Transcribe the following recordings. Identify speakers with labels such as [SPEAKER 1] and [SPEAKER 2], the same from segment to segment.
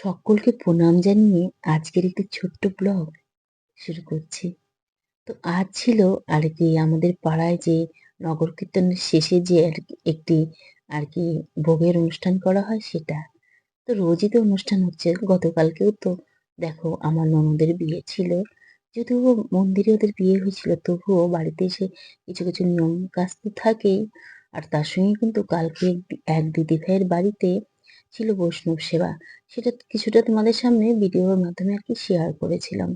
[SPEAKER 1] সকলকে প্রণাম জানিয়ে আজকের একটি ছোট্ট ব্লগ শুরু করছি। তো আজ ছিল আমাদের পাড়ায় যে নগর কীর্তনের শেষে যে একটি ভোগের অনুষ্ঠান করা হয় সেটা। তো রোজই তো অনুষ্ঠান হচ্ছে। গতকালকেও তো দেখো আমার ননদের বিয়ে ছিল। যদিও মন্দিরে ওদের বিয়ে হয়েছিল তবুও বাড়িতে এসে কিছু নিয়ম কাজ তো থাকেই। আর তার সঙ্গে কিন্তু কালকে এক দিদি ভাইয়ের বাড়িতে ছিল বৈষ্ণব সেবা। সেটা কিছুটা তোমাদের সামনে ভিডিওর মাধ্যমে শেয়ার করেছিলাম।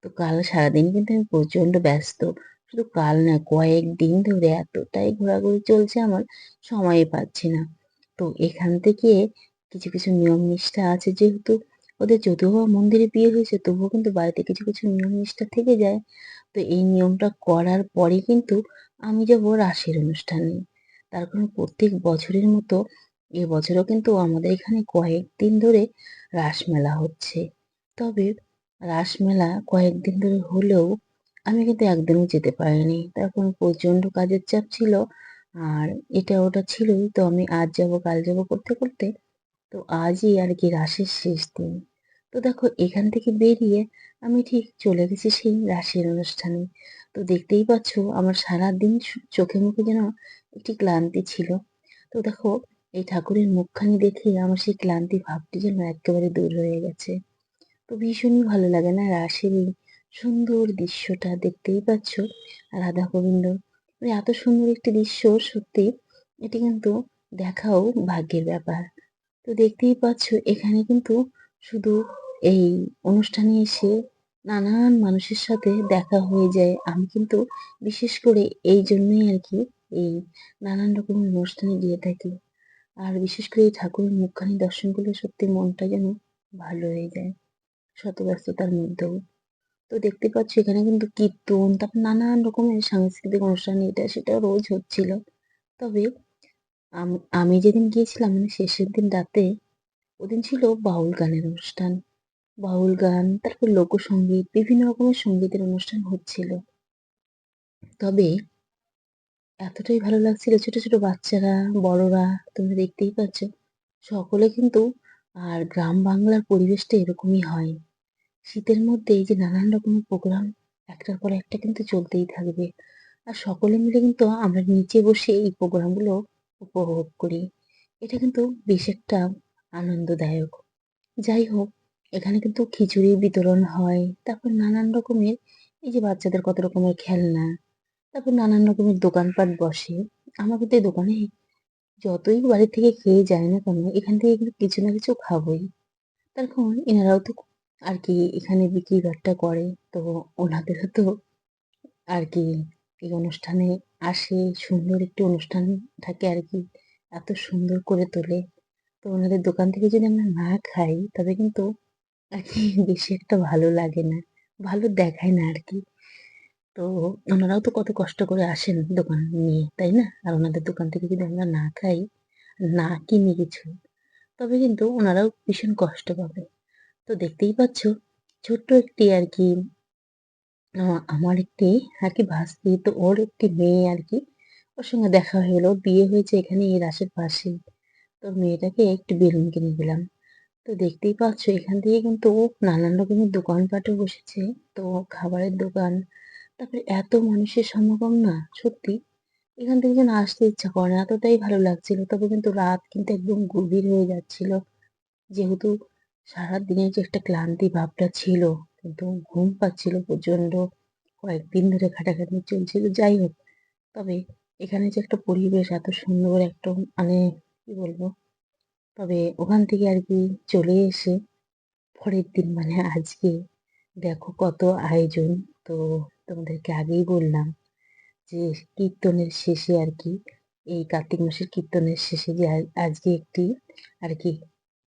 [SPEAKER 1] তো কাল সারাদিন কিন্তু আমি প্রচন্ড ব্যস্ত। শুধু কাল না, কয়েকদিন ধরে এতটাই ঘোরাঘুরি চলছে আমার, সময়ই পাচ্ছি না। তো এখান থেকে কিছু নিয়ম নিষ্ঠা আছে, যেহেতু ওদের যদিও বা মন্দিরে বিয়ে হয়েছে তবুও কিন্তু বাড়িতে কিছু নিয়ম নিষ্ঠা থেকে যায়। তো এই নিয়মটা করার পরে কিন্তু আমি যাবো রাসের অনুষ্ঠানে। তার কারণ প্রত্যেক বছরের মতো এবছরও কিন্তু আমাদের এখানে কয়েকদিন ধরে রাসমেলা হচ্ছে। তবে রাসমেলা কয়েকদিন ধরে হলেও আমি কিন্তু একদিনও যেতে পারিনি। তখন প্রচন্ড কাজের চাপ ছিল। আর এটা ওটা ছিলই, তো আমি আজ যাব কাল যাব করতে করতে তো আজই রাসের শেষ দিন। তো দেখো এখান থেকে বেরিয়ে আমি ঠিক চলে গেছি সেই রাসের অনুষ্ঠানে। তো দেখতেই পাচ্ছো আমার সারাদিন চোখে মুখে যেন একটি ক্লান্তি ছিল। তো দেখো এই ঠাকুরের মুখখানি দেখে আমার সেই ক্লান্তি ভাবটি যেন একেবারে দূর হয়ে গেছে। তো ভীষণই ভালো লাগে না রাসের এই সুন্দর দৃশ্যটা, দেখতেই পাচ্ছ রাধা গোবিন্দ, মানে এত সুন্দর একটি দৃশ্য, সত্যি এটি কিন্তু দেখাও ভাগ্যের ব্যাপার। তো দেখতেই পাচ্ছ এখানে কিন্তু শুধু এই অনুষ্ঠানে এসে নানান মানুষের সাথে দেখা হয়ে যায়। আমি কিন্তু বিশেষ করে এই জন্যই এই নানান রকমের অনুষ্ঠানে গিয়ে থাকি। আর বিশেষ করে এই ঠাকুরের মুখখানি দর্শন করলে সত্যি মনটা যেন ভালো হয়ে যায় শত ব্যস্ততার মধ্যেও। তো দেখতে পাচ্ছ এখানে কিন্তু কীর্তন, তারপর নানান রকমের সাংস্কৃতিক অনুষ্ঠান এটা সেটা রোজ হচ্ছিল। তবে আমি যেদিন গিয়েছিলাম মানে শেষের দিন রাতে, ওদিন ছিল বাউল গানের অনুষ্ঠান। বাউল গান, তারপর লোকসঙ্গীত, বিভিন্ন রকমের সঙ্গীতের অনুষ্ঠান হচ্ছিল। তবে এতটাই ভালো লাগছিল, ছোট ছোট বাচ্চারা, বড়রা, তোমরা দেখতেই পাচ্ছ সকলে কিন্তু। আর গ্রাম বাংলার পরিবেশটা এরকমই হয়। শীতের মধ্যে এই যে নানান রকমের প্রোগ্রাম একটার পর একটা কিন্তু চলতেই থাকবে। আর সকলে মিলে কিন্তু আমরা নিচে বসে এই প্রোগ্রামগুলো উপভোগ করি। এটা কিন্তু বেশ একটা আনন্দদায়ক। যাই হোক, এখানে কিন্তু খিচুড়ি বিতরণ হয়। তারপর নানান রকমের এই যে বাচ্চাদের কত রকমের খেলনা, তারপর নানান রকমের দোকানপাট বসে। আমার কিন্তু এই দোকানে যতই বাড়ি থেকে খেয়ে যায় না কেন, এখান থেকে কিন্তু কিছু না কিছু খাবোই। তখন এনারাও তো এখানে বিক্রি বাট্টা করে। তো ওনাদেরও তো আর কি এই অনুষ্ঠানে আসে, সুন্দর একটি অনুষ্ঠান থাকে এত সুন্দর করে তোলে। তো ওনাদের দোকান থেকে যদি আমরা না খাই তবে কিন্তু বেশি একটা ভালো লাগে না, ভালো দেখায় না তো ওনারাও তো কত কষ্ট করে আসেন দোকান নিয়ে, তাই না? আর ওনাদের দোকান থেকে যদি আমরা না খাই, না কিনি কিছু, তবে কিন্তু ওনারাও ভীষণ কষ্ট পাবে। তো দেখতেই পাচ্ছ ছোট্ট একটি আমার একটি ভাস্তি, তো ওর একটি মেয়ে ওর সঙ্গে দেখা হয়ে গেল। ওর বিয়ে হয়েছে এখানে এই রাসের পাশেই। তো মেয়েটাকে একটু বেলুন কিনে দিলাম। তো দেখতেই পাচ্ছ এখান থেকে কিন্তু নানান রকমের দোকানপাটও বসেছে। তো খাবারের দোকান, তারপরে এত মানুষের সমাগম না, সত্যি এখান থেকে যেন আসতে ইচ্ছা করে না, এতটাই ভালো লাগছিল। তবে কিন্তু রাত কিন্তু একদম গভীর হয়ে যাচ্ছিল, যেহেতু সারাদিনের যে একটা ক্লান্তি ভাবটা ছিল, কিন্তু ঘুম পাচ্ছিল প্রচন্ড। কয়েকদিন ধরে খাটাখাটনি চলছিল। যাই হোক, তবে এখানে যে একটা পরিবেশ এত সুন্দর একটা, মানে কি বলবো, তবে ওখান থেকে চলে এসে পরের দিন মানে আজকে দেখো কত আয়োজন। তো তোমাদেরকে আগেই বললাম যে কীর্তনের শেষে এই কার্তিক মাসের কীর্তনের শেষে যে আজকে একটি আর কি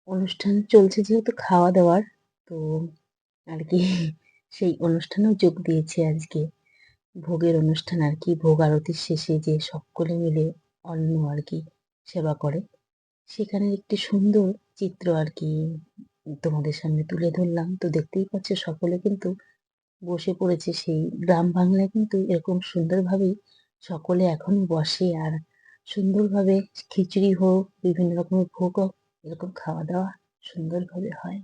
[SPEAKER 1] অনুষ্ঠান চলছে, যেহেতু খাওয়া দাওয়ার। তো আর কি সেই অনুষ্ঠানেও যোগ দিয়েছি আজকে। ভোগের অনুষ্ঠান ভোগ আরতির শেষে যে সকলে মিলে অন্ন সেবা করে, সেখানের একটি সুন্দর চিত্র তোমাদের সামনে তুলে ধরলাম। তো দেখতেই পাচ্ছ সকলে কিন্তু বসে পড়েছে। সেই গ্রাম বাংলায় কিন্তু এরকম সুন্দরভাবেই সকলে এখন বসে, আর সুন্দরভাবে খিচুড়ি হোক, বিভিন্ন রকমের ভোগ হোক, এরকম খাওয়া দাওয়া সুন্দরভাবে হয়।